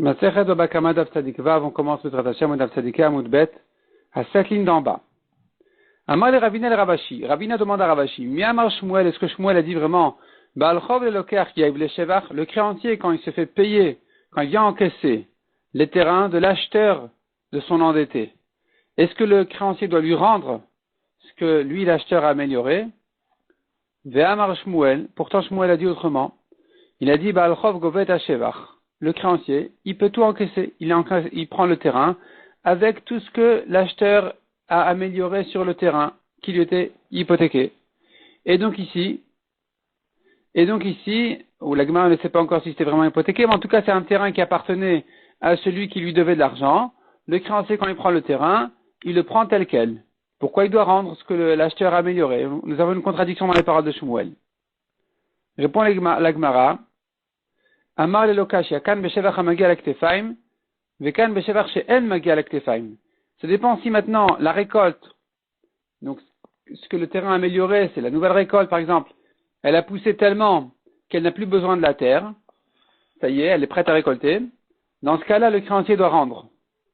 Masechet Baba Kama Daf Tzadik Vav, on commence le Hashem Daf Tzadik Amoud Bet, à 7 lignes d'en bas. Amar le Ravina le Ravashi. Ravina demande à Ravashi, Miamar Shmuel, est-ce que Shmuel a dit vraiment, Baalchov le Loker qui a le Shevach, le créancier quand il se fait payer, quand il vient encaisser les terrains de l'acheteur de son endetté, est-ce que le créancier doit lui rendre ce que lui l'acheteur a amélioré? Ve'amar Shmuel, pourtant Shmuel a dit autrement, il a dit Baalchov Govet HaShevach. Le créancier, il peut tout encaisser. Il prend le terrain avec tout ce que l'acheteur a amélioré sur le terrain qui lui était hypothéqué. Et donc ici, où la Gemara ne sait pas encore si c'était vraiment hypothéqué, mais en tout cas c'est un terrain qui appartenait à celui qui lui devait de l'argent. Le créancier, quand il prend le terrain, il le prend tel quel. Pourquoi il doit rendre ce que l'acheteur a amélioré? Nous avons une contradiction dans les paroles de Shmuel. Répond la Gemara. Amar le Lokash, kan beshevach hamagi al aktefaim, vekan beshevach she'en magi al aktefaim. Ça dépend si maintenant la récolte, donc ce que le terrain a amélioré, c'est la nouvelle récolte par exemple, elle a poussé tellement qu'elle n'a plus besoin de la terre, ça y est, elle est prête à récolter. Dans ce cas-là, le créancier doit rendre,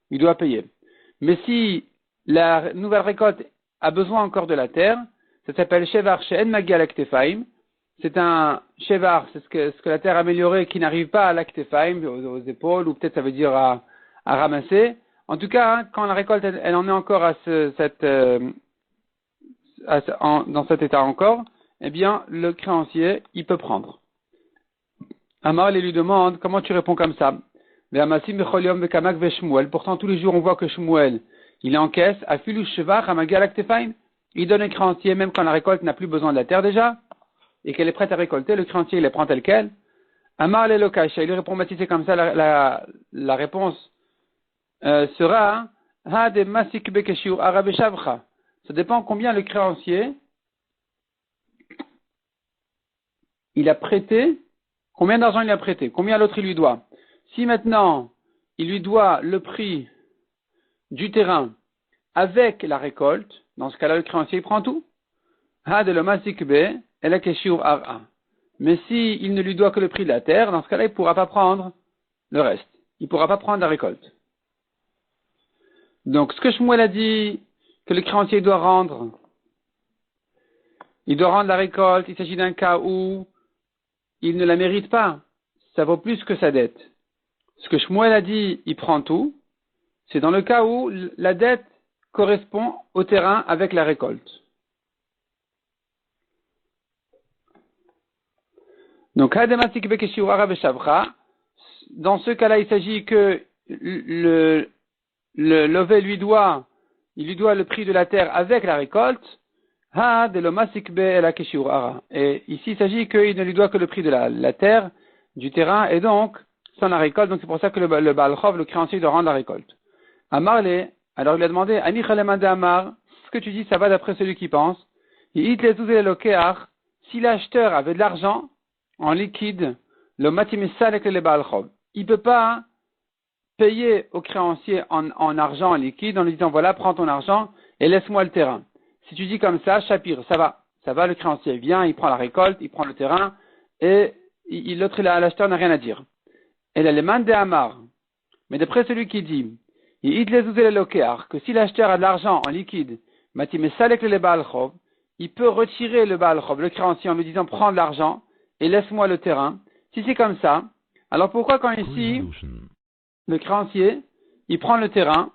il doit payer. Mais si la nouvelle récolte a besoin encore de la terre, ça s'appelle shevar she'en magi al aktefaim. C'est un shevar, c'est ce que la terre améliorée qui n'arrive pas à l'actefaim, aux épaules, ou peut-être ça veut dire à ramasser. En tout cas, quand la récolte, elle en est encore dans cet état encore, eh bien, le créancier, il peut prendre. Amar lui demande, comment tu réponds comme ça? Pourtant, tous les jours, on voit que Shmuel, il encaisse, afilu shevar, hamagal aktefaim. Il donne un créancier, même quand la récolte n'a plus besoin de la terre déjà, et qu'elle est prête à récolter, le créancier il les prend tel quel. Amar le Lokash, il lui répond baptisé comme ça, la réponse sera ha de masik bekeshiur arabe shavcha. Ça dépend combien le créancier il a prêté, combien d'argent il a prêté, combien l'autre il lui doit. Si maintenant il lui doit le prix du terrain avec la récolte, dans ce cas-là le créancier il prend tout. Ha de le masik be et la keshiur ara. Mais si il ne lui doit que le prix de la terre, dans ce cas-là, il ne pourra pas prendre le reste. Il ne pourra pas prendre la récolte. Donc, ce que Shmuel a dit, que le créancier doit rendre, il doit rendre la récolte, il s'agit d'un cas où il ne la mérite pas. Ça vaut plus que sa dette. Ce que Shmuel a dit, il prend tout, c'est dans le cas où la dette correspond au terrain avec la récolte. Donc, dans ce cas-là, il s'agit que le lové lui doit le prix de la terre avec la récolte. Et ici, il s'agit qu'il ne lui doit que le prix de la terre, du terrain, et donc, sans la récolte. Donc, c'est pour ça que le Baalchov, le créancier, doit rendre la récolte. Amarle, alors il a demandé, Amar, ce que tu dis, ça va d'après celui qui pense. Si l'acheteur avait de l'argent, en liquide, le matimissal avec le Baalchov. Il ne peut pas payer au créancier en argent en liquide en lui disant voilà, prends ton argent et laisse-moi le terrain. Si tu dis comme ça, Shapir, ça va, le créancier vient, il prend la récolte, il prend le terrain et l'autre, l'acheteur n'a rien à dire. Et là, le man de Amar, mais d'après celui qui dit, que si l'acheteur a de l'argent en liquide, matimissal avec le Baalchov, il peut retirer le Baalchov, le créancier, en lui disant prends de l'argent et laisse-moi le terrain. Si c'est comme ça, alors pourquoi quand ici, le créancier, il prend le terrain,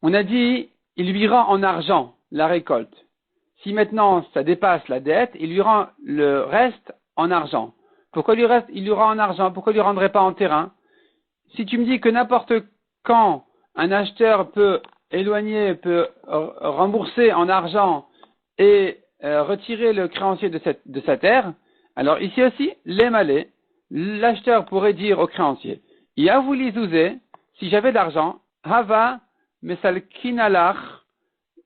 on a dit, il lui rend en argent la récolte. Si maintenant ça dépasse la dette, il lui rend le reste en argent. Pourquoi il lui rend en argent? Pourquoi il lui rendrait pas en terrain? Si tu me dis que n'importe quand un acheteur peut rembourser en argent et retirer le créancier de sa terre, alors ici aussi, l'acheteur pourrait dire au créancier, si j'avais de l'argent, Hava, Mesalkinalach,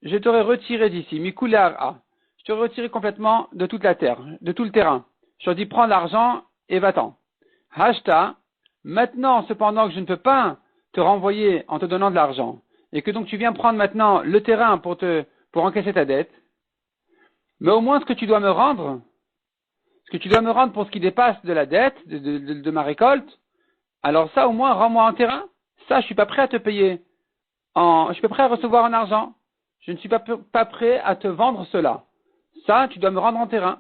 je t'aurais retiré d'ici, Mikular, je t'aurais retiré complètement de toute la terre, de tout le terrain. Je te dis, prends l'argent et va-t'en. Hashta, maintenant, cependant que je ne peux pas te renvoyer en te donnant de l'argent, et que donc tu viens prendre maintenant le terrain pour encaisser ta dette, mais au moins ce que tu dois me rendre pour ce qui dépasse de la dette, de ma récolte, alors ça au moins rends-moi en terrain. Ça, je suis pas prêt à te payer je suis pas prêt à recevoir en argent. Je ne suis pas prêt à te vendre cela. Ça, tu dois me rendre en terrain.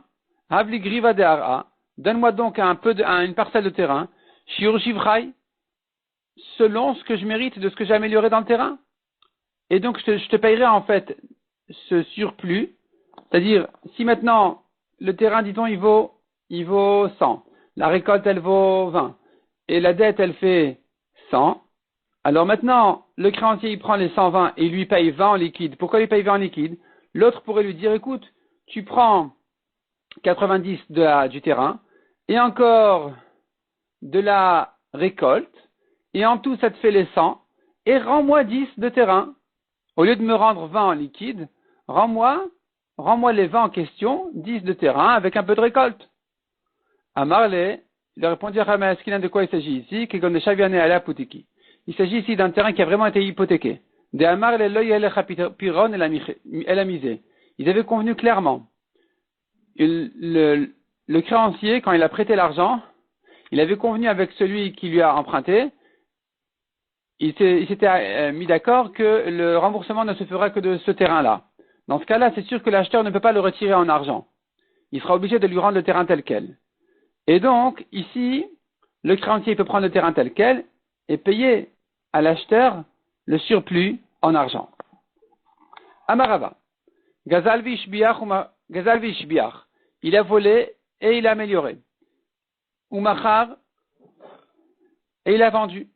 Havli griva de hara. Donne-moi donc une parcelle de terrain. Shiur shivrai. Selon ce que je mérite de ce que j'ai amélioré dans le terrain. Et donc, je te payerai en fait ce surplus. C'est-à-dire, si maintenant, le terrain, disons, il vaut 100. La récolte, elle vaut 20. Et la dette, elle fait 100. Alors maintenant, le créancier, il prend les 120 et il lui paye 20 en liquide. Pourquoi il paye 20 en liquide? L'autre pourrait lui dire, écoute, tu prends 90 du terrain et encore de la récolte et en tout, ça te fait les 100 et rends-moi 10 de terrain. Au lieu de me rendre 20 en liquide, rends-moi les 20 en question, 10 de terrain avec un peu de récolte. Amarle, il a répondu à Ramaskina de quoi il s'agit ici, il s'agit ici d'un terrain qui a vraiment été hypothéqué. De Amarle, piron et la misée. Ils avaient convenu clairement. Le créancier, quand il a prêté l'argent, il avait convenu avec celui qui lui a emprunté, il s'était mis d'accord que le remboursement ne se fera que de ce terrain-là. Dans ce cas-là, c'est sûr que l'acheteur ne peut pas le retirer en argent. Il sera obligé de lui rendre le terrain tel quel. Et donc, ici, le créancier peut prendre le terrain tel quel et payer à l'acheteur le surplus en argent. Amarava. Gazal vishbiach. Il a volé et il a amélioré. Umachar. Et il a vendu.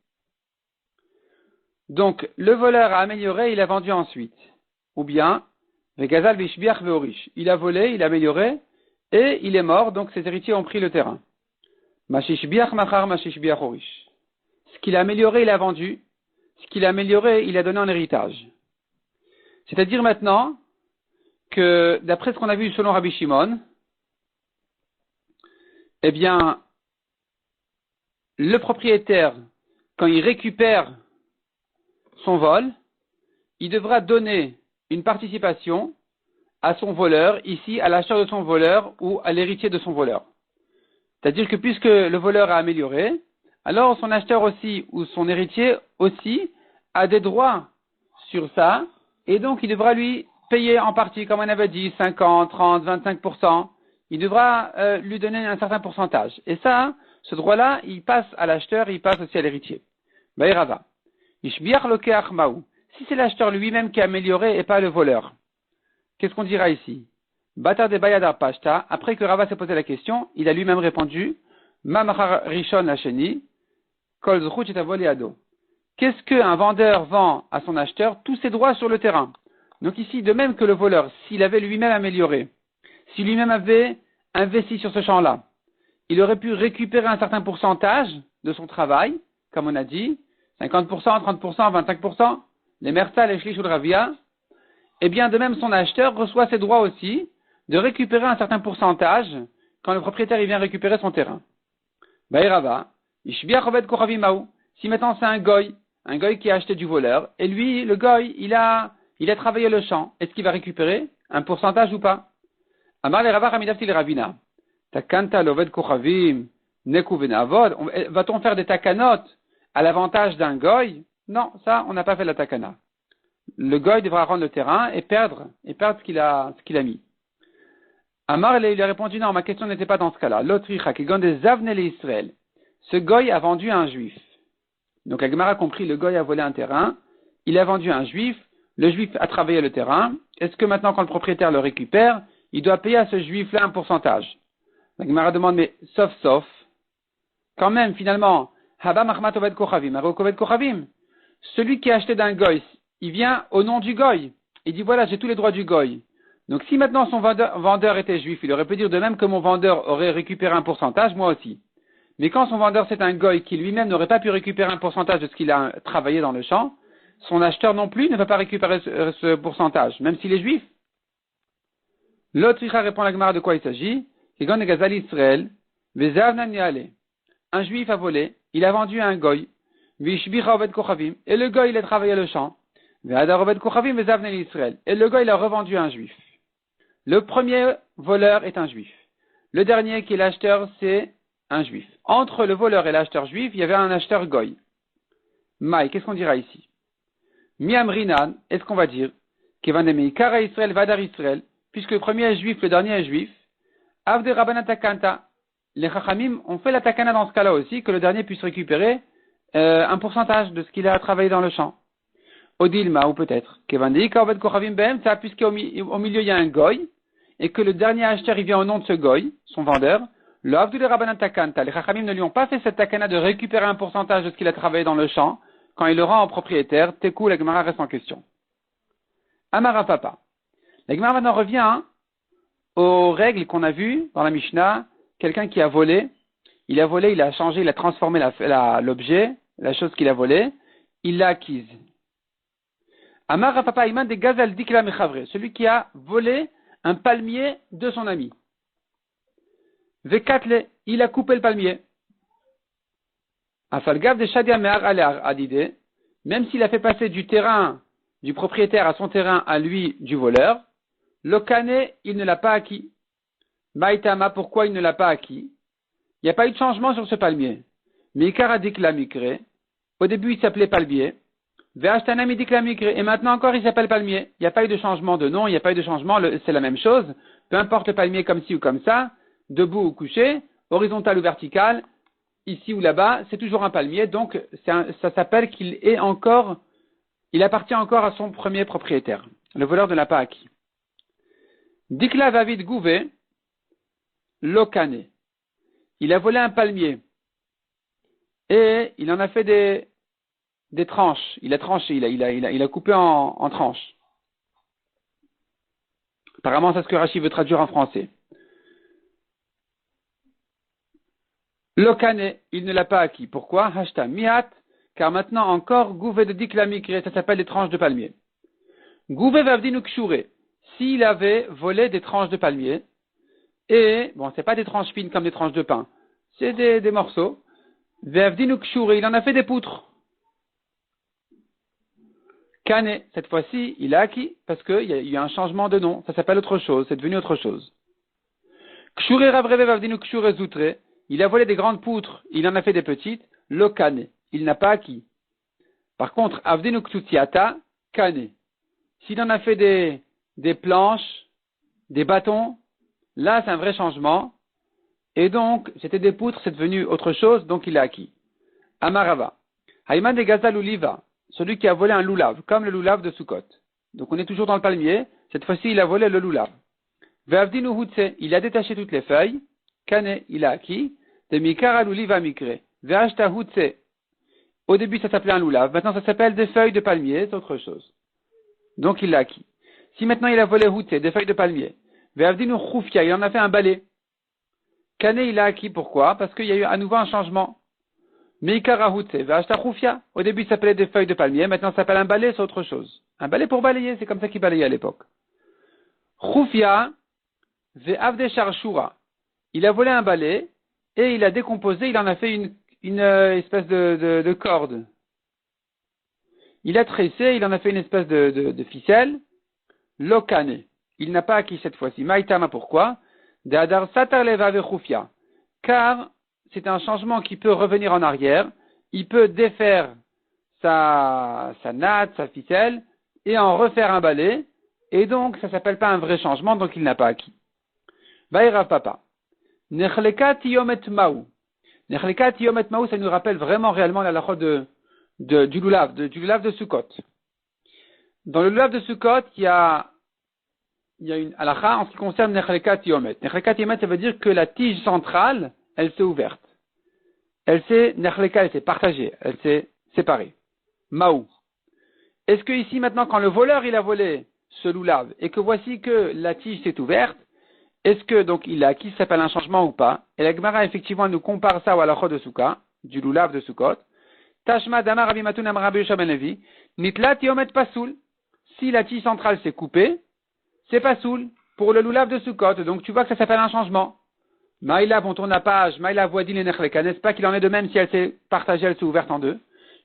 Donc, le voleur a amélioré et il a vendu ensuite. Ou bien, Gazal vishbiach veorish. Il a volé, il a amélioré et il est mort, donc ses héritiers ont pris le terrain. Mashishbiach machar mashishbiach orish. Ce qu'il a amélioré, il a vendu. Ce qu'il a amélioré, il a donné en héritage. C'est-à-dire maintenant que, d'après ce qu'on a vu selon Rabbi Shimon, eh bien, le propriétaire, quand il récupère son vol, il devra donner une participation à son voleur, ici à l'acheteur de son voleur ou à l'héritier de son voleur. C'est-à-dire que puisque le voleur a amélioré, alors son acheteur aussi ou son héritier aussi a des droits sur ça, et donc il devra lui payer en partie, comme on avait dit, 50, 30, 25%. Il devra lui donner un certain pourcentage. Et ça, ce droit-là, il passe à l'acheteur, il passe aussi à l'héritier. Baïrava. Ishbiach lokeach maou. Si c'est l'acheteur lui-même qui a amélioré et pas le voleur, qu'est-ce qu'on dira ici? Batar de Bayadar Pashta, après que Rava s'est posé la question, il a lui-même répondu, Mamachar Rishon Hasheni, Kol Zruch et Avoliado. Qu'est-ce qu'un vendeur vend à son acheteur? Tous ses droits sur le terrain. Donc ici, de même que le voleur, s'il avait lui-même amélioré, s'il lui-même avait investi sur ce champ-là, il aurait pu récupérer un certain pourcentage de son travail, comme on a dit, 50%, 30%, 25%, les Merta, les Shlish ou le Ravia, eh bien, de même, son acheteur reçoit ses droits aussi de récupérer un certain pourcentage quand le propriétaire il vient récupérer son terrain. Baïrava, Ishbiach Oved Kochavi Maou. Si maintenant c'est un goy qui a acheté du voleur, et lui, le goy, il a travaillé le champ, est-ce qu'il va récupérer un pourcentage ou pas? Amar le Rava Hamidafti le Ravina. Takanta l'Oved Kochavim Neku Venavod. Va-t-on faire des takanot à l'avantage d'un goy? Non, ça, on n'a pas fait la takana. Le goy devra rendre le terrain et perdre ce qu'il a mis. Amar il a répondu non, ma question n'était pas dans ce cas-là. L'autricha qui gagne des avnel Israël. Ce goy a vendu à un juif. Donc la Gemara a compris, le goy a volé un terrain, il a vendu à un juif, le juif a travaillé le terrain. Est-ce que maintenant quand le propriétaire le récupère, il doit payer à ce juif-là un pourcentage? La Gemara demande, mais sauf, quand même finalement, Haba Mahmat Oved Kochavim, Arok Oved Kochavim. Celui qui a acheté d'un goy, il vient au nom du goy. Il dit voilà, j'ai tous les droits du goy. Donc si maintenant son vendeur était juif, il aurait pu dire de même que mon vendeur aurait récupéré un pourcentage, moi aussi. Mais quand son vendeur c'est un goy qui lui-même n'aurait pas pu récupérer un pourcentage de ce qu'il a travaillé dans le champ, son acheteur non plus ne va pas récupérer ce pourcentage, même s'il est juif. L'autre répond à la Gemara de quoi il s'agit. Un juif a volé, il a vendu à un goy, et le goy il a travaillé le champ, et le goy il a revendu à un juif. Le premier voleur est un juif. Le dernier qui est l'acheteur, c'est un juif. Entre le voleur et l'acheteur juif, il y avait un acheteur goy. Maï, qu'est-ce qu'on dira ici? Miamrinan, est-ce qu'on va dire Kevanemi, Kara Israël, Vadar Israël, puisque le premier est juif, le dernier est juif. Avde Rabban Takanta. Les Chachamim ont fait la takana dans ce cas-là aussi, que le dernier puisse récupérer un pourcentage de ce qu'il a travaillé dans le champ. Odilma, ou peut-être. Kevandi, Kaobet Kochavim Behem, ça, puisqu'au milieu il y a un goy, et que le dernier acheteur il vient au nom de ce goy, son vendeur. Le Avdu de Rabban Takanta. Les Chachamim ne lui ont pas fait cette takana de récupérer un pourcentage de ce qu'il a travaillé dans le champ, quand il le rend en propriétaire. Tekou, la Gemara reste en question. Amara Papa. La Gemara maintenant revient aux règles qu'on a vues dans la Mishnah. Quelqu'un qui a volé, il a changé, il a transformé l'objet, la chose qu'il a volée, il l'a acquise. Amar Papa Iman de Gazal Dikla Mechavre, celui qui a volé un palmier de son ami. Vekatle, il a coupé le palmier. Afalgav de Shadia Mehar Alear Adide, même s'il a fait passer du terrain du propriétaire à son terrain à lui du voleur, Lokane, il ne l'a pas acquis. Maïtama, pourquoi il ne l'a pas acquis? Il n'y a pas eu de changement sur ce palmier. Mais Ikaradik la Mikre, au début il s'appelait palmier. Ve'ashtanam idik la Mikre, et maintenant encore il s'appelle palmier. Il n'y a pas eu de changement de nom, il n'y a pas eu de changement, c'est la même chose. Peu importe le palmier comme ci ou comme ça, debout ou couché, horizontal ou vertical, ici ou là-bas, c'est toujours un palmier. Donc ça s'appelle il appartient encore à son premier propriétaire. Le voleur ne l'a pas acquis. Dikla Vavid Gouvé, Lokane. Il a volé un palmier et il en a fait des tranches. Il a tranché, il a coupé en tranches. Apparemment, c'est ce que Rashi veut traduire en français. Lokane, il ne l'a pas acquis. Pourquoi? Hashta mihat, car maintenant encore Gouvé de Dikla Mikre, ça s'appelle des tranches de palmier. Gouvé Vavdinu Kshure, s'il avait volé des tranches de palmier, et, bon, c'est pas des tranches fines comme des tranches de pain, c'est des morceaux. Ve'avdinu kshure, il en a fait des poutres. Kane, cette fois-ci, il a acquis, parce qu'il y a un changement de nom, ça s'appelle autre chose, c'est devenu autre chose. Kshure ravreve ve'avdinu kshure zoutre, il a volé des grandes poutres, il en a fait des petites, lo kane, il n'a pas acquis. Par contre, avdinu ktutiata, kane, s'il en a fait des planches, des bâtons, là, c'est un vrai changement. Et donc, c'était des poutres, c'est devenu autre chose, donc il a acquis. Amarava. Haïman de Gazal Uliva, celui qui a volé un loulav, comme le loulav de Sukkot. Donc on est toujours dans le palmier, cette fois-ci il a volé le loulav. Ve'avdinu hutse, il a détaché toutes les feuilles. Kane, il a acquis. De mikara l'uliva mikre. Ve'ashta hutse. Au début ça s'appelait un loulav, maintenant ça s'appelle des feuilles de palmier, c'est autre chose. Donc il l'a acquis. Si maintenant il a volé hutse, des feuilles de palmier. Ve'avdinu chufia, il en a fait un balai. Kane, il a acquis, pourquoi? Parce qu'il y a eu à nouveau un changement. Meikara hutse, ve'ashta chufia. Au début ça s'appelait des feuilles de palmier, maintenant ça s'appelle un balai, c'est autre chose. Un balai pour balayer, c'est comme ça qu'il balayait à l'époque. Chufia, ve'avde sharshura. Il a volé un balai, et il a décomposé, il en a fait une espèce de corde. Il a tressé, il en a fait une espèce de ficelle. Lokane. Il n'a pas acquis cette fois-ci. Maïtama, pourquoi? De'adar satar leva ve'chufia. Car c'est un changement qui peut revenir en arrière. Il peut défaire sa natte, sa ficelle, et en refaire un balai. Et donc, ça s'appelle pas un vrai changement, donc il n'a pas acquis. Vaïra papa. Nechlekat yomet maou. Nechlekat yomet maou, ça nous rappelle vraiment réellement la halakha du loulav de Sukkot. Dans le loulav de Sukkot, il y a une halakha en ce qui concerne Nechlekat yomet. Nechlekat yomet, ça veut dire que la tige centrale, elle s'est ouverte. Elle s'est partagée, elle s'est séparée. Maou. Est-ce que ici, maintenant, quand le voleur, il a volé ce loulav, et que voici que la tige s'est ouverte, est-ce que, donc, il a acquis, ça s'appelle un changement ou pas? Et la Gemara, effectivement, nous compare ça au halakha de Sukkot, du loulav de Sukkot. Tashma damar Rabbi Matun amar Rabbi Yosha ben Levi, nitlat yomet pasoul. Si la tige centrale s'est coupée, c'est pasoul pour le loulav de Sukkot. Donc, tu vois que ça s'appelle un changement. Maïlav, on tourne la page, Maïlav voidine et nechleka. N'est-ce pas qu'il en est de même si elle s'est partagée, elle s'est ouverte en deux?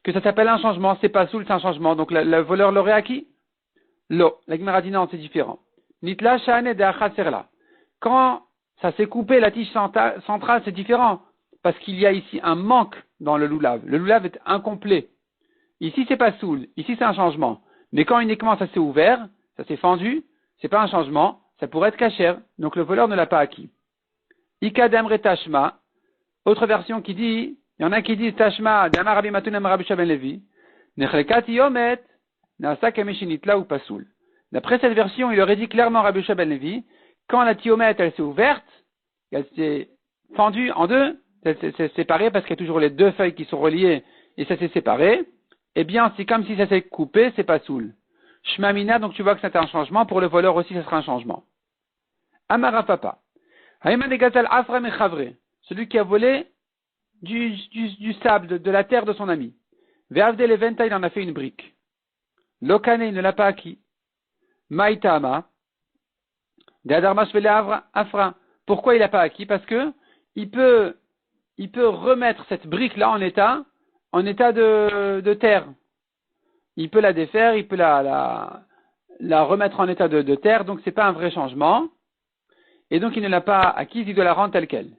Que ça s'appelle un changement, c'est pasoul, c'est un changement. Donc, le voleur l'aurait acquis? Lo. La Gemara dit non, c'est différent. Nitla shane de achaserla. Quand ça s'est coupé, la tige centrale, c'est différent. parce qu'il y a ici un manque dans le loulav. Le loulav est incomplet. Ici, c'est pas soul. Ici, c'est un changement. Mais quand uniquement ça s'est ouvert, ça s'est fendu, c'est pas un changement, ça pourrait être kasher. Donc le voleur ne l'a pas acquis. Ikadem retashma. Autre version qui dit, il y en a qui disent tashma, d'amar Rabbi Matunem Rabbi Shaben Levi, nechlekat yomet, nasa kameshinitla ou pasoul. D'après cette version, il aurait dit clairement Rabbi Shaben Levi, quand la tiomet, elle s'est ouverte, elle s'est fendue en deux, elle s'est séparée parce qu'il y a toujours les deux feuilles qui sont reliées et ça s'est séparé, eh bien, c'est comme si ça s'est coupé, c'est pas soul. Shmamina, donc tu vois que c'est un changement, pour le voleur aussi, ça sera un changement. Amara papa. Haïman Gazal Afra Mechavre, celui qui a volé du sable, de la terre de son ami. Ve'avde Leventa, il en a fait une brique. Lokane, il ne l'a pas acquis. Maïtama, Deadarmash Vele Afra. Pourquoi il l'a pas acquis? Parce que il peut remettre cette brique-là en état de terre. Il peut la défaire, il peut la remettre en état de terre, donc c'est pas un vrai changement. Et donc il ne l'a pas acquise, il doit la rendre telle quelle.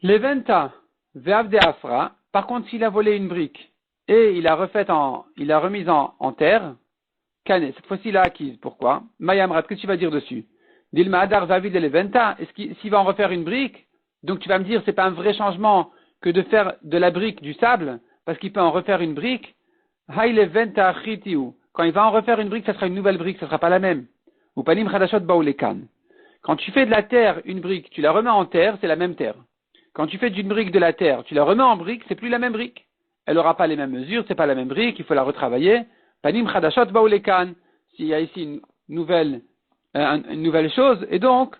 Leventa ve'avde afra. Par contre, s'il a volé une brique et il l'a remise en terre, Kane, cette fois-ci il l'a acquise. Pourquoi? Mayamrat, qu'est-ce que tu vas dire dessus? Dilma adar vavid de leventa. Est-ce s'il va en refaire une brique? Donc tu vas me dire c'est pas un vrai changement que de faire de la brique du sable, parce qu'il peut en refaire une brique. Hay leventa chitiu. Quand il va en refaire une brique, ça sera une nouvelle brique, ça sera pas la même. Ou panim chadashot baoulekan. Quand tu fais de la terre une brique, tu la remets en terre, c'est la même terre. Quand tu fais d'une brique de la terre, tu la remets en brique, c'est plus la même brique. Elle n'aura pas les mêmes mesures, c'est pas la même brique, il faut la retravailler. Panim chadashot baoulekan. S'il y a ici une nouvelle chose, et donc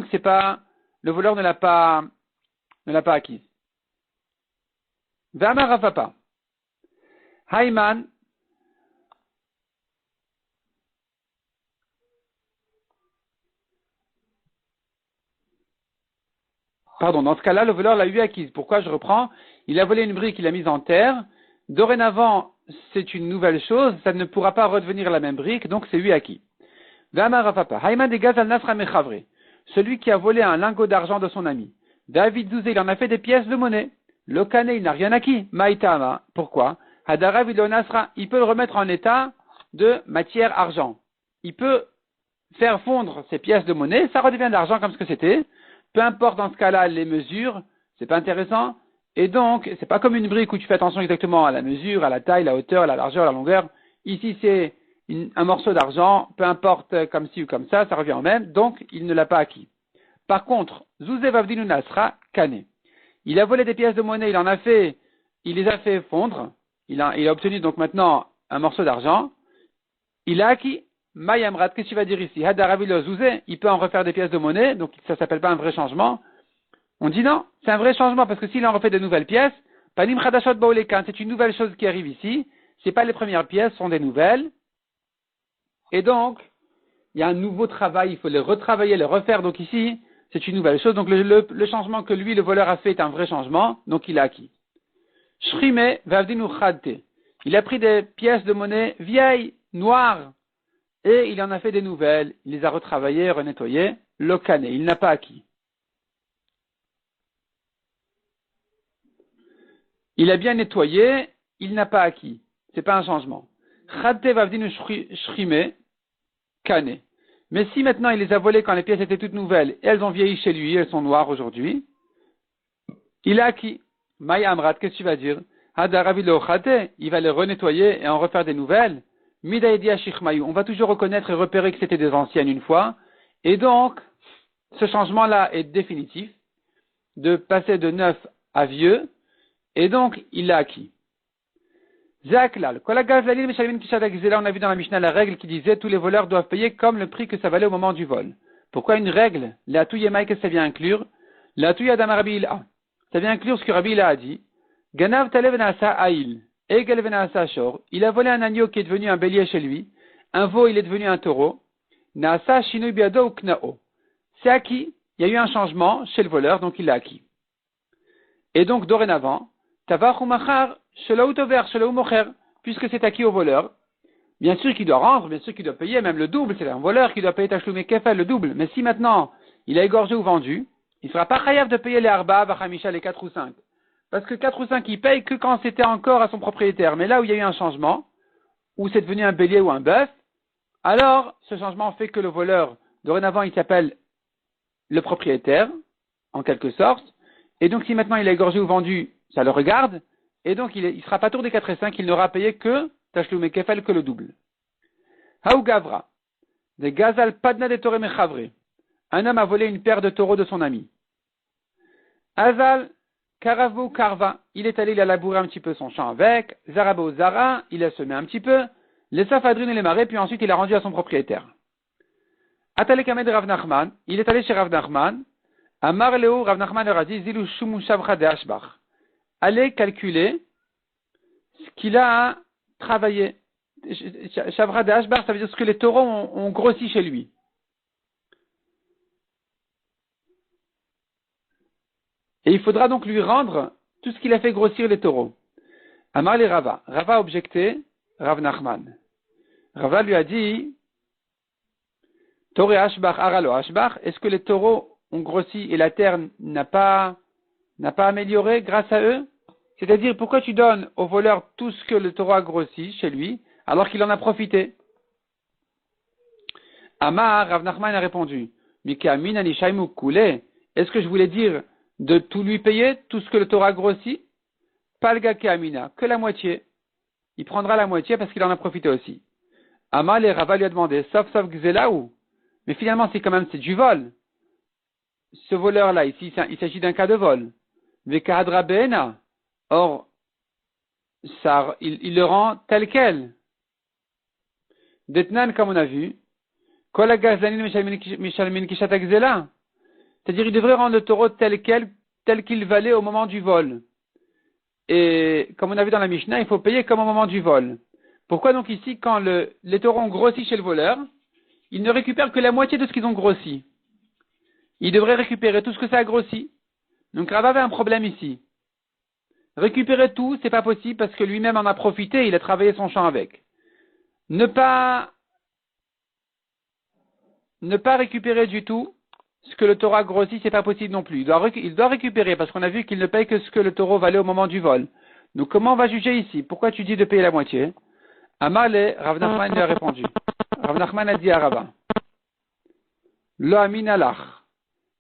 c'est pas, le voleur ne l'a pas acquise. V'amar Rav Papa. Hayman. Pardon, dans ce cas-là, le voleur l'a eu acquise. Pourquoi je reprends? Il a volé une brique, il l'a mise en terre. Dorénavant, c'est une nouvelle chose, ça ne pourra pas redevenir la même brique, donc c'est lui acquis. V'amar Rav Papa. Hayman de Gazal Nasra Mechavre. Celui qui a volé un lingot d'argent de son ami. David Zouzé, il en a fait des pièces de monnaie. Lokane, il n'a rien acquis. Maïtama. Pourquoi? Hadarav Nasra, il peut le remettre en état de matière argent. Il peut faire fondre ces pièces de monnaie, ça redevient de l'argent comme ce que c'était. Peu importe dans ce cas-là les mesures, c'est pas intéressant. Et donc, c'est pas comme une brique où tu fais attention exactement à la mesure, à la taille, la hauteur, la largeur, la longueur. Ici, c'est un morceau d'argent, peu importe comme ci ou comme ça revient au même, donc il ne l'a pas acquis. Par contre, Zouzé Vavdinu Nasra, Kane. Il a volé des pièces de monnaie, il les a fait fondre, il a obtenu donc maintenant un morceau d'argent, il a acquis. Mayamrat, qu'est-ce que tu vas dire ici? Hadaravilo Zouzé, il peut en refaire des pièces de monnaie, donc ça s'appelle pas un vrai changement. On dit non, c'est un vrai changement parce que s'il en refait de nouvelles pièces, Panim Chadashot Baolekan, c'est une nouvelle chose qui arrive ici, c'est pas les premières pièces, ce sont des nouvelles. Et donc, il y a un nouveau travail, il faut les retravailler, les refaire. Donc ici, c'est une nouvelle chose. Donc le changement que lui, le voleur, a fait est un vrai changement. Donc il a acquis. Shrime Vavdinu Chadte. Il a pris des pièces de monnaie vieilles, noires, et il en a fait des nouvelles. Il les a retravaillées, renettoyées. Lokane, il n'a pas acquis. Il a bien nettoyé, il n'a pas acquis. C'est pas un changement. Chadte Vavdinu Shrime. Kane. Mais si maintenant il les a volées quand les pièces étaient toutes nouvelles et elles ont vieilli chez lui, elles sont noires aujourd'hui, il a acquis. Maya Amrat, qu'est-ce que tu vas dire? Hadaravilo Chate, il va les renettoyer et en refaire des nouvelles. Midaïdia Shichmayu, on va toujours reconnaître et repérer que c'était des anciennes une fois. Et donc, ce changement-là est définitif, de passer de neuf à vieux, et donc il l'a acquis. Zaklal, on a vu dans la Mishnah la règle qui disait tous les voleurs doivent payer comme le prix que ça valait au moment du vol. Pourquoi une règle? La Touyemaï, qu'est-ce que ça vient inclure? La Touyadam Rabbi Ila. Ça vient inclure ce que Rabbi Ila a dit. Ganav Talev Nasa Aïl, Egel Venasa Shor. Il a volé un agneau qui est devenu un bélier chez lui. Un veau, il est devenu un taureau. Nasa Shinui Biado ou Knao. C'est acquis. Il y a eu un changement chez le voleur, donc il l'a acquis. Et donc, dorénavant, Tavach ou Machar, puisque c'est acquis au voleur, bien sûr qu'il doit rendre, bien sûr qu'il doit payer, même le double, c'est un voleur qui doit payer Tachloumé Kefel, le double. Mais si maintenant il a égorgé ou vendu, il sera pas chayav de payer les arba, vachamisha, les 4 ou 5. Parce que 4 ou 5, il paye que quand c'était encore à son propriétaire. Mais là où il y a eu un changement, où c'est devenu un bélier ou un bœuf, alors ce changement fait que le voleur, dorénavant, il s'appelle le propriétaire, en quelque sorte. Et donc si maintenant il a égorgé ou vendu, ça le regarde. Et donc il sera pas tour des 4 et 5, il n'aura payé que Tashloum et Kefel, que le double. Haou Gavra. Des Gazal Padna de Toré Mechavre. Un homme a volé une paire de taureaux de son ami. Azal Karavu Karva. Il est allé, il a labouré un petit peu son champ avec. Zarabo Zara, il a semé un petit peu. Les Safadrin et les marais, puis ensuite il a rendu à son propriétaire. Atale Kamed Rav Nachman. Il est allé chez Rav Nachman. Amar Leo, Rav Nachman leur a dit, Zilu Shumu Shavra de Ashbach. Allez calculer ce qu'il a travaillé. Shavra de Ashbach, ça veut dire ce que les taureaux ont grossi chez lui. Et il faudra donc lui rendre tout ce qu'il a fait grossir les taureaux. Amar le Rava. Rava a objecté, Rav Nachman. Rava lui a dit, Toré Ashbach, Aralo Ashbach, est-ce que les taureaux ont grossi et la terre n'a pas amélioré grâce à eux? C'est-à-dire, pourquoi tu donnes au voleur tout ce que le taureau a grossi chez lui, alors qu'il en a profité? Amar, Rav Nachman a répondu, Mikamin Anishaimu Koulé, est-ce que je voulais dire de tout lui payer, tout ce que le taureau a grossi? Palga Keamina, que la moitié. Il prendra la moitié parce qu'il en a profité aussi. Amar, le Rava lui a demandé, sauf Gzelaou. Mais finalement, c'est du vol. Ce voleur-là, ici, il s'agit d'un cas de vol. Vekahadra Beena. Or, ça, il le rend tel quel. Detnan, comme on a vu, c'est-à-dire, il devrait rendre le taureau tel qu'il valait au moment du vol. Et, comme on a vu dans la Mishnah, il faut payer comme au moment du vol. Pourquoi donc ici, quand les taureaux ont grossi chez le voleur, ils ne récupèrent que la moitié de ce qu'ils ont grossi? Ils devraient récupérer tout ce que ça a grossi. Donc, Rava avait un problème ici. Récupérer tout, c'est pas possible parce que lui-même en a profité, il a travaillé son champ avec. Ne pas récupérer du tout ce que le taureau a grossi, c'est pas possible non plus. Il doit récupérer parce qu'on a vu qu'il ne paye que ce que le taureau valait au moment du vol. Donc comment on va juger ici? Pourquoi tu dis de payer la moitié? Amale, Rav Nachman lui a répondu. Rav Nachman a dit à Rava, Lo amin alach.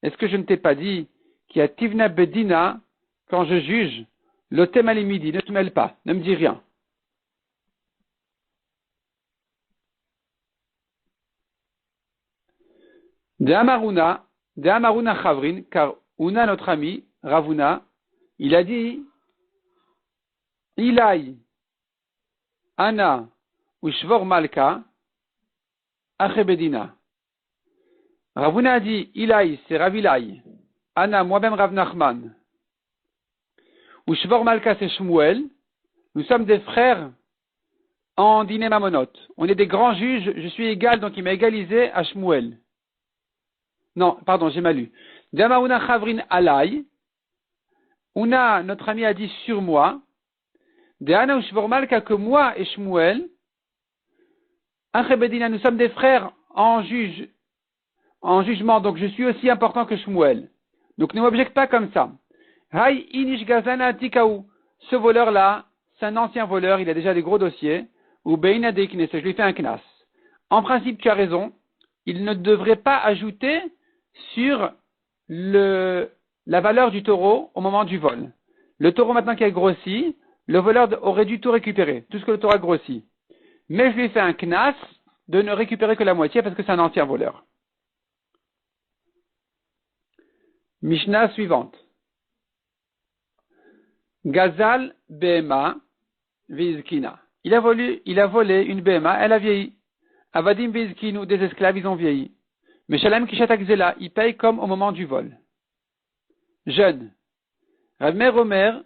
Est-ce que je ne t'ai pas dit qu'il y a tivna bedina, quand je juge, le temalimidi, ne te mêle pas, ne me dis rien. De Amaruna Chavrin, car Una, notre ami, Ravuna, il a dit, Ilai, Ana, Ushvor Malka, Achebedina. Ravuna a dit, Ilai, c'est Ravilai, Ana, moi-même Rav Nachman, Ushvor Malka, c'est Shmuel, nous sommes des frères en dîner mamonote. On est des grands juges, je suis égal, donc il m'a égalisé à Shmuel. Non, pardon, j'ai mal lu. Damauna Chavrin Alay. Una, notre ami, a dit sur moi. Deana Ushvormalka, que moi et Shmuel. Achebedina, nous sommes des frères en jugement, donc je suis aussi important que Shmuel. Donc ne m'objecte pas comme ça. Hay Inish Gazana Tikaou. Ce voleur-là, c'est un ancien voleur, il a déjà des gros dossiers. Ou Beina Deknes, je lui fais un knas. En principe, tu as raison. Il ne devrait pas ajouter sur la valeur du taureau au moment du vol. Le taureau maintenant qui a grossi, le voleur aurait dû tout récupérer, tout ce que le taureau a grossi. Mais je lui ai fait un knas de ne récupérer que la moitié parce que c'est un ancien voleur. Mishnah suivante. Gazal Behema Vizkina. Il a volé une Behema, elle a vieilli. Avadim Vizkinu, des esclaves, ils ont vieilli. Mais Shalem Kishat Akzela, il paye comme au moment du vol. Jeune. Rabbi Meir Omer,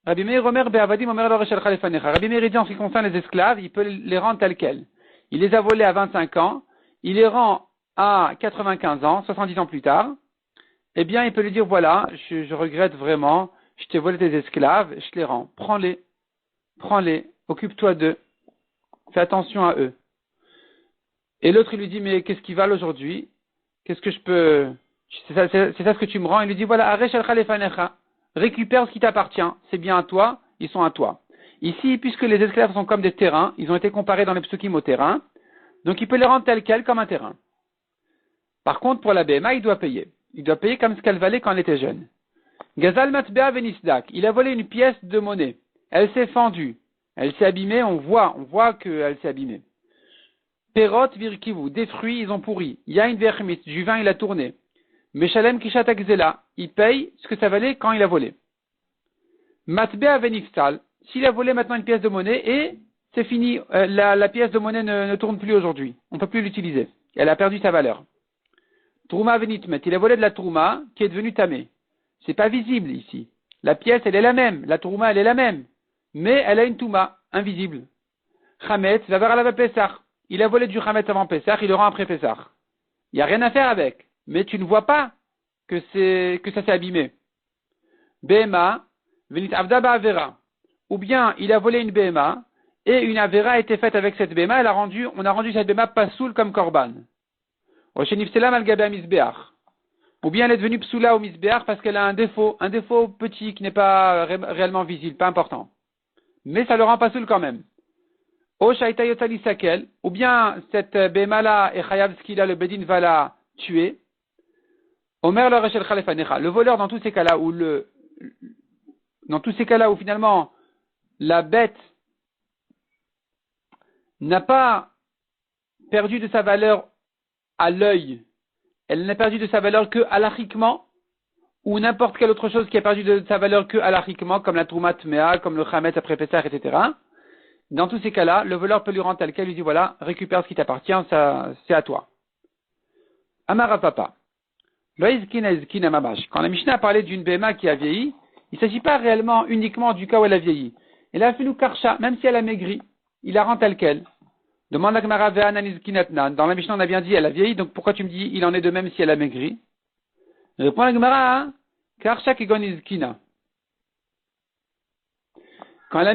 Be'avadim Omer lo reshalcha lefanecha. Rabbi Meir dit en ce qui concerne les esclaves, il peut les rendre tels quels. Il les a volés à 25 ans, il les rend à 95 ans, 70 ans plus tard. Eh bien, il peut lui dire, voilà, je regrette vraiment, je t'ai volé tes esclaves, je te les rends. Prends-les, occupe-toi d'eux, fais attention à eux. Et l'autre, il lui dit, mais qu'est-ce qu'ils valent aujourd'hui? Qu'est-ce que je peux C'est ça ce que tu me rends. Il lui dit, voilà, Aresh al Khalefanecha, récupère ce qui t'appartient, c'est bien à toi, ils sont à toi. Ici, puisque les esclaves sont comme des terrains, ils ont été comparés dans les psukim au terrain, donc il peut les rendre tels quels comme un terrain. Par contre, pour la BMA, il doit payer. Il doit payer comme ce qu'elle valait quand elle était jeune. Gazal Matbea Venisdak, il a volé une pièce de monnaie. Elle s'est fendue. Elle s'est abîmée, on voit qu'elle s'est abîmée. Perot virkivu, des fruits, ils ont pourri. Yain verchmit, du vin, il a tourné. Meshalem kishat akzela, il paye ce que ça valait quand il a volé. Matbea Veniftal, s'il a volé maintenant une pièce de monnaie et c'est fini, la pièce de monnaie ne tourne plus aujourd'hui. On ne peut plus l'utiliser. Elle a perdu sa valeur. Trouma Venitmet, il a volé de la trouma qui est devenue tamée. C'est pas visible ici. La pièce, elle est la même. La trouma, elle est la même. Mais elle a une touma, invisible. Chametz, va vers la Pessah. Il a volé du Chametz avant Pessah, il le rend après Pessah. Il n'y a rien à faire avec. Mais tu ne vois pas que ça s'est abîmé. Bema, Venit Avda Ba'avera. Ou bien, il a volé une Bema, et une Avera a été faite avec cette Bema, on a rendu cette Bema pasoul comme Korban. Ou bien elle est devenue psoula au misbéach parce qu'elle a un défaut petit qui n'est pas réellement visible, pas important. Mais ça le rend pasoul quand même. Ou bien cette bémala et chayav skila, le bedin va la tuer. Omer le rechel khalefanecha. Le voleur dans tous ces cas-là où finalement la bête n'a pas perdu de sa valeur à l'œil, elle n'a perdu de sa valeur que halachiquement, ou n'importe quelle autre chose qui a perdu de sa valeur que halachiquement, comme la troumat mea, comme le chametz après Pessah, etc. Dans tous ces cas-là, le voleur peut lui rendre tel quel, lui dit voilà, récupère ce qui t'appartient, ça, c'est à toi. Amara papa. Quand la Mishnah a parlé d'une béma qui a vieilli, il ne s'agit pas réellement uniquement du cas où elle a vieilli. Elle a fait nous karcha, même si elle a maigri, il la rend tel quel. Demande la Gemara ve'ananizkinatnan. Dans la Mishnah, on a bien dit, elle a vieilli, donc pourquoi tu me dis, il en est de même si elle a maigri? Répond la Gemara, Karcha kegonizkina. Quand elle a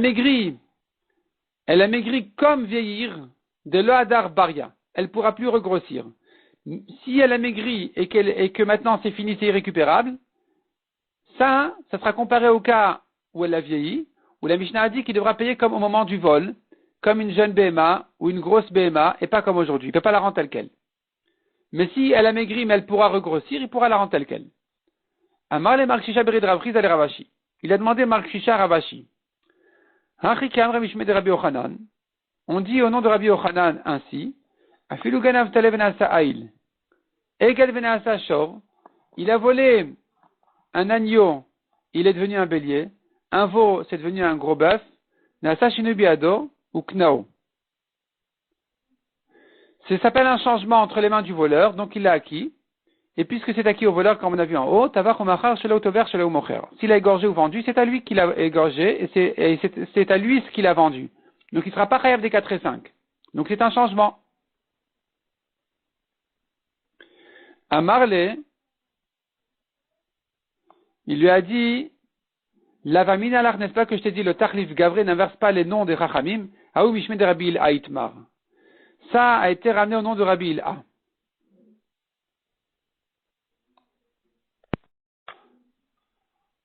maigri comme vieillir, de l'Ohadar Baria. Elle ne pourra plus regrossir. Si elle a maigri et que maintenant c'est fini, c'est irrécupérable, ça sera comparé au cas où elle a vieilli, où la Mishnah a dit qu'il devra payer comme au moment du vol, comme une jeune BMA ou une grosse BMA, et pas comme aujourd'hui. Il ne peut pas la rendre telle quelle. Mais si elle a maigri, mais elle pourra regrossir, il pourra la rendre telle quelle. Amar le Mark Shisha Berid Ravriz al Ravashi. Il a demandé Mark Shisha Ravashi. On dit au nom de Rabbi Yochanan ainsi, Afilu ganav talev venasa ail. Egel venasa shor. Il a volé un agneau, il est devenu un bélier. Un veau, c'est devenu un gros bœuf. Nasa shinubiado. Ou knao. Ça s'appelle un changement entre les mains du voleur, donc il l'a acquis. Et puisque c'est acquis au voleur, comme on a vu en haut, s'il a égorgé ou vendu, c'est à lui qu'il a égorgé, et c'est à lui ce qu'il a vendu. Donc il ne sera pas chayav des 4 et 5. Donc c'est un changement. À Marley, il lui a dit, Lavamine alach, n'est-ce pas que je t'ai dit, le Tachlif Gavré n'inverse pas les noms des Chachamim, Aou Mishme de Rabbi Il Aitmar. Ça a été ramené au nom de Rabbi Il A.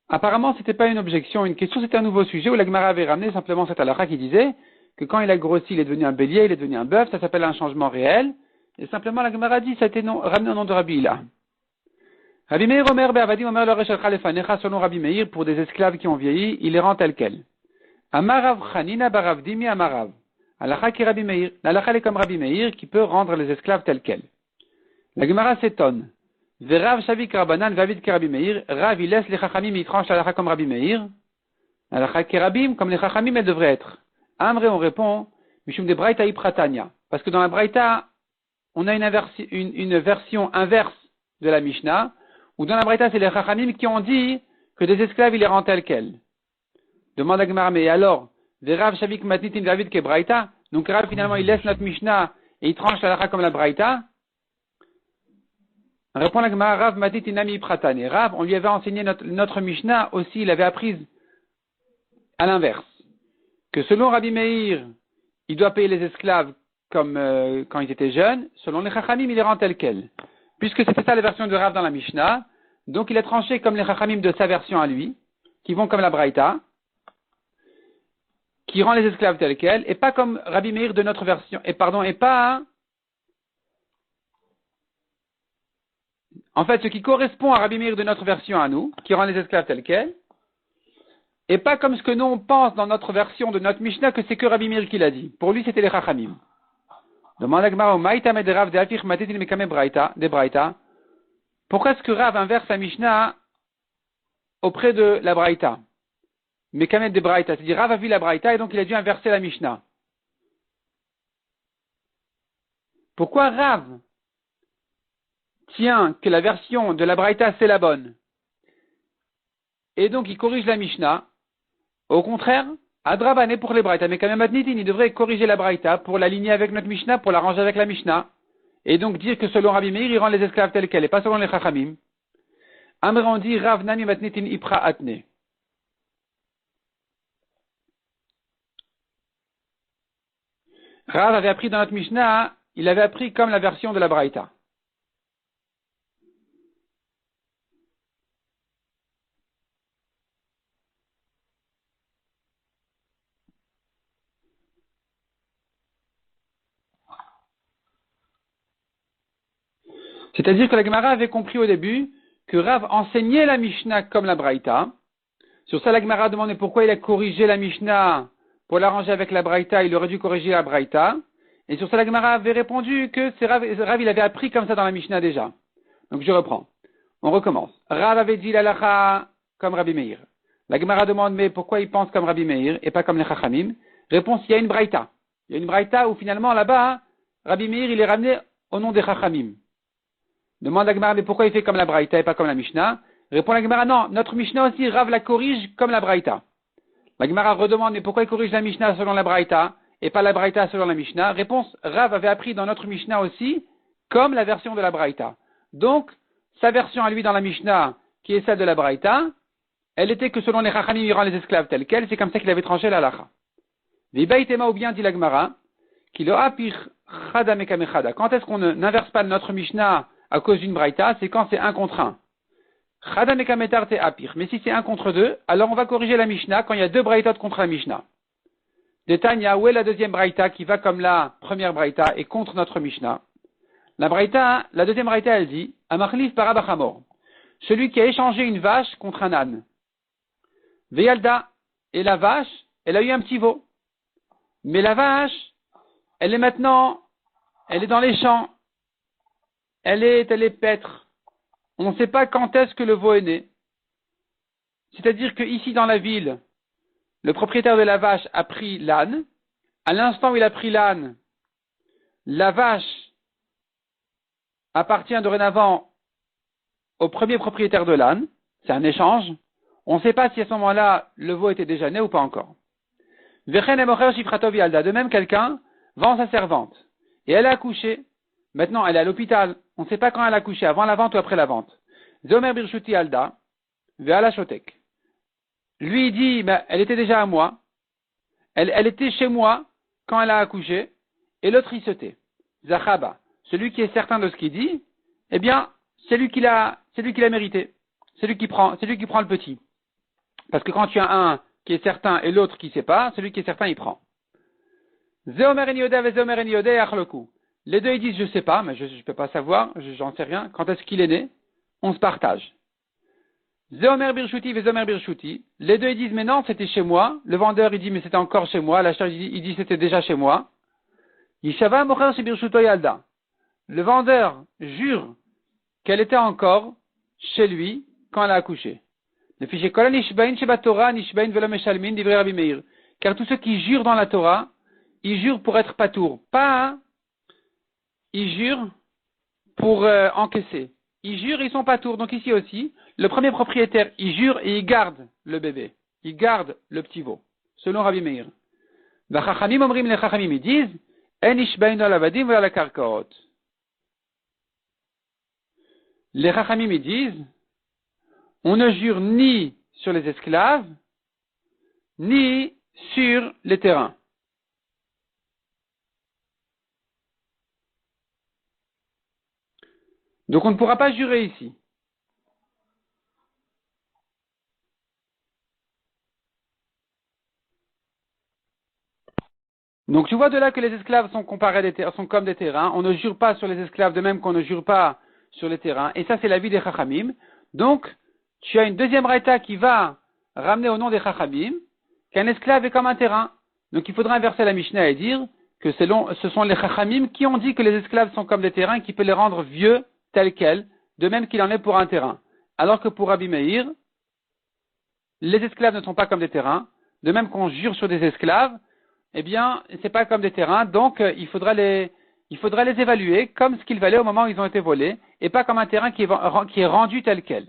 Apparemment, c'était pas une objection, une question, c'était un nouveau sujet où la Gemara avait ramené simplement cette halakha qui disait que quand il a grossi, il est devenu un bélier, il est devenu un bœuf, ça s'appelle un changement réel, et simplement la Gemara dit, ça a été ramené au nom de Rabbi Il A. Rabbi Meir Omer Be'avadim Omer le Reshel Khalefanecha, selon Rabbi Meir, pour des esclaves qui ont vieilli, il les rend tels quels. Amarav Chanina Barav Dimi Amarav. Halakha qui Rabbi Meir. L'halakha est comme Rabbi Meir qui peut rendre les esclaves tels quels. La Gemara s'étonne. Verav Shavik Rabanan Vavid qui Rabbi Meir. Rav il laisse les Chachamim, il tranche l'halakha comme Rabbi Meir. Halakha qui Rabim, comme les Chachamim, elle devrait être. Amre, on répond, Mishum de Braïta Ipratania. Parce que dans la Braïta, on a une version inverse de la Mishnah, où dans la Braïta, c'est les Chachamim qui ont dit que des esclaves, il les rend tels quels. Demande à Gemara, mais alors, Verav Shavik Matnitin David ke Braïta, donc Rav finalement il laisse notre Mishnah et il tranche la halakha comme la Braïta. Répond la Gemara, Rav Matnitin Nami Pratane. Rav, on lui avait enseigné notre Mishnah aussi, il avait appris à l'inverse. Que selon Rabbi Meir, il doit payer les esclaves comme quand ils étaient jeunes, selon les Chachamim, il les rend tels quels. Puisque c'était ça la version de Rav dans la Mishnah, donc il a tranché comme les Chachamim de sa version à lui, qui vont comme la Braïta, qui rend les esclaves tels quels, et pas comme Rabbi Meir de notre version, et pas, en fait, ce qui correspond à Rabbi Meir de notre version à nous, qui rend les esclaves tels quels, et pas comme ce que nous on pense dans notre version de notre Mishnah que c'est que Rabbi Meir qui l'a dit. Pour lui, c'était les Chachamim. Demande à Gemara, Maïta de Rav de Afich Matetin Mekame Braïta, des Braïta. Pourquoi est-ce que Rav inverse sa Mishnah auprès de la Braïta? Mekame de Braïta. C'est-à-dire, Rav a vu la Braïta et donc il a dû inverser la Mishnah. Pourquoi Rav tient que la version de la Braïta c'est la bonne? Et donc il corrige la Mishnah. Au contraire, Adrabane pour les Braïta, mais quand même Adnitin, il devrait corriger la Braïta pour l'aligner avec notre Mishnah, pour l'arranger avec la Mishnah. Et donc dire que selon Rabbi Meir, il rend les esclaves tels quels, et pas selon les Chachamim. Amran dit Rav Nami Matnitin Ipra Atne. Rav avait appris dans notre Mishnah, il avait appris comme la version de la Braïta. C'est-à-dire que la Gemara avait compris au début que Rav enseignait la Mishnah comme la Braïta. Sur ça, la Gemara demandait pourquoi il a corrigé la Mishnah pour l'arranger avec la Braïta. Il aurait dû corriger la Braïta. Et sur ça, la Gemara avait répondu que c'est Rav, il avait appris comme ça dans la Mishnah déjà. Donc je reprends. On recommence. Rav avait dit l'alacha comme Rabbi Meir. La Gemara demande mais pourquoi il pense comme Rabbi Meir et pas comme les Chachamim? Réponse, il y a une Braïta. Il y a une Braïta où finalement là-bas, Rabbi Meir il est ramené au nom des Chachamim. Demande la Gemara mais pourquoi il fait comme la Braïta et pas comme la Mishnah? Répond la Gemara non, notre Mishnah aussi, Rav la corrige comme la Braïta. La Gemara redemande mais pourquoi il corrige la Mishnah selon la Braïta et pas la Braïta selon la Mishnah? Réponse, Rav avait appris dans notre Mishnah aussi comme la version de la Braïta. Donc, sa version à lui dans la Mishnah, qui est celle de la Braïta, elle était que selon les Chachamim, il rend les esclaves tels quels, c'est comme ça qu'il avait tranché la lacha. Vibaïtema ou bien dit la Gemara, qu'il a apir chada mekamechada. Quand est-ce qu'on n'inverse pas notre Mishnah à cause d'une Braïta? C'est quand c'est un contre un. Chada mekametar te apir. Mais si c'est un contre deux, alors on va corriger la Mishnah quand il y a deux Braïtas contre la Mishnah. De Tanya, où est la deuxième Braïta qui va comme la première Braïta et contre notre Mishnah? La Braïta, la deuxième Braïta, elle dit, Amachlif parabachamor. Celui qui a échangé une vache contre un âne. Veyalda. Et la vache, elle a eu un petit veau. Mais la vache, elle est maintenant, elle est dans les champs. Elle est paître. On ne sait pas quand est-ce que le veau est né. C'est-à-dire que ici dans la ville, le propriétaire de la vache a pris l'âne. À l'instant où il a pris l'âne, la vache appartient dorénavant au premier propriétaire de l'âne. C'est un échange. On ne sait pas si à ce moment-là, le veau était déjà né ou pas encore. De même, quelqu'un vend sa servante. Et elle a accouché. Maintenant, elle est à l'hôpital. On ne sait pas quand elle a accouché, avant la vente ou après la vente. Zomer Birshuti Alda, Ve'ala Shotek. Lui, il dit, elle était déjà à moi. Elle était chez moi quand elle a accouché. Et l'autre, il se tait. Zachaba. Celui qui est certain de ce qu'il dit, eh bien, c'est lui qui l'a mérité. C'est lui qui prend le petit. Parce que quand tu as un qui est certain et l'autre qui ne sait pas, celui qui est certain, il prend. Zeomer en Yoda ve Zeomer en Yoda achloku. Les deux, ils disent, je ne sais pas, mais je ne peux pas savoir, j'en sais rien. Quand est-ce qu'il est né? On se partage. Zeomer Birshuti ve Zeomer Birshuti. Les deux, ils disent, mais non, c'était chez moi. Le vendeur, il dit, mais c'était encore chez moi. L'acheteur, il dit, c'était déjà chez moi. Yishava mocher chez Birshuto Yalda. Le vendeur jure qu'elle était encore chez lui quand elle a accouché. Car tous ceux qui jurent dans la Torah, ils jurent pour être patour. Pas, ils jurent pour encaisser. Ils jurent, ils sont patour. Donc ici aussi, le premier propriétaire, il jure et il garde le bébé. Il garde le petit veau. Selon Rabbi Meir. Les Chachamim, ils disent, En ishbainu alavadim ve'ala karkaot. Les Chachamim, ils disent, on ne jure ni sur les esclaves, ni sur les terrains. Donc on ne pourra pas jurer ici. Donc tu vois de là que les esclaves sont comparés à sont comme des terrains. On ne jure pas sur les esclaves de même qu'on ne jure pas sur les terrains. Et ça c'est l'avis des Chachamim. Donc tu as une deuxième raïta qui va ramener au nom des Chachamim qu'un esclave est comme un terrain. Donc il faudra inverser la Mishnah et dire que ce sont les Chachamim qui ont dit que les esclaves sont comme des terrains et qui peut les rendre vieux tels quels, de même qu'il en est pour un terrain. Alors que pour Rabbi Meir, les esclaves ne sont pas comme des terrains, de même qu'on jure sur des esclaves, eh bien, c'est pas comme des terrains, donc il faudra les évaluer comme ce qu'ils valaient au moment où ils ont été volés, et pas comme un terrain qui est rendu tel quel.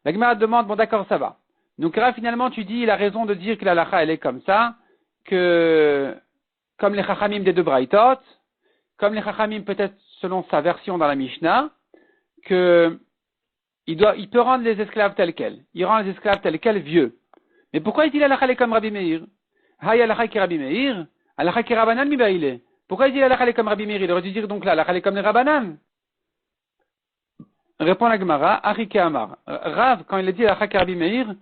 La Gemara demande, bon d'accord, ça va. Donc là, finalement, tu dis, il a raison de dire que la halakha, elle est comme ça, que, comme les chachamim des deux braïtot, comme les chachamim peut-être selon sa version dans la Mishnah, que il peut rendre les esclaves tels quels. Il rend les esclaves tels quels vieux. Mais pourquoi il dit la halakha, elle est comme Rabbi Meir? Hay halakha ki Rabbi Meir, halakha ki Rabbanan mi baile. Pourquoi il dit la halakha, elle est comme Rabbi Meir? Il aurait dû dire donc la halakha, elle est comme les Rabbanan. Répond la Gemara, Arike Amar. Rav, quand il a dit la halakha ki Rabbi Meir,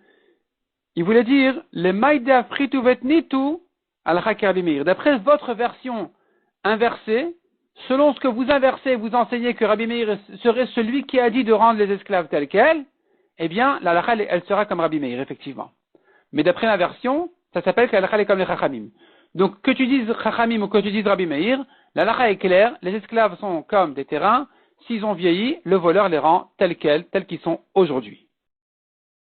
il voulait dire les maïde afritu vetnitu halakha ki Rabbi Meir. D'après votre version inversée, selon ce que vous inversez, vous enseignez que Rabbi Meir serait celui qui a dit de rendre les esclaves tels quels, eh bien, la halakha, elle sera comme Rabbi Meir, effectivement. Mais d'après ma version, ça s'appelle que la halakha est comme les chachamim. Donc, que tu dises chachamim ou que tu dises Rabbi Meir, la halakha est claire, les esclaves sont comme des terrains, s'ils ont vieilli, le voleur les rend tels qu'ils sont aujourd'hui.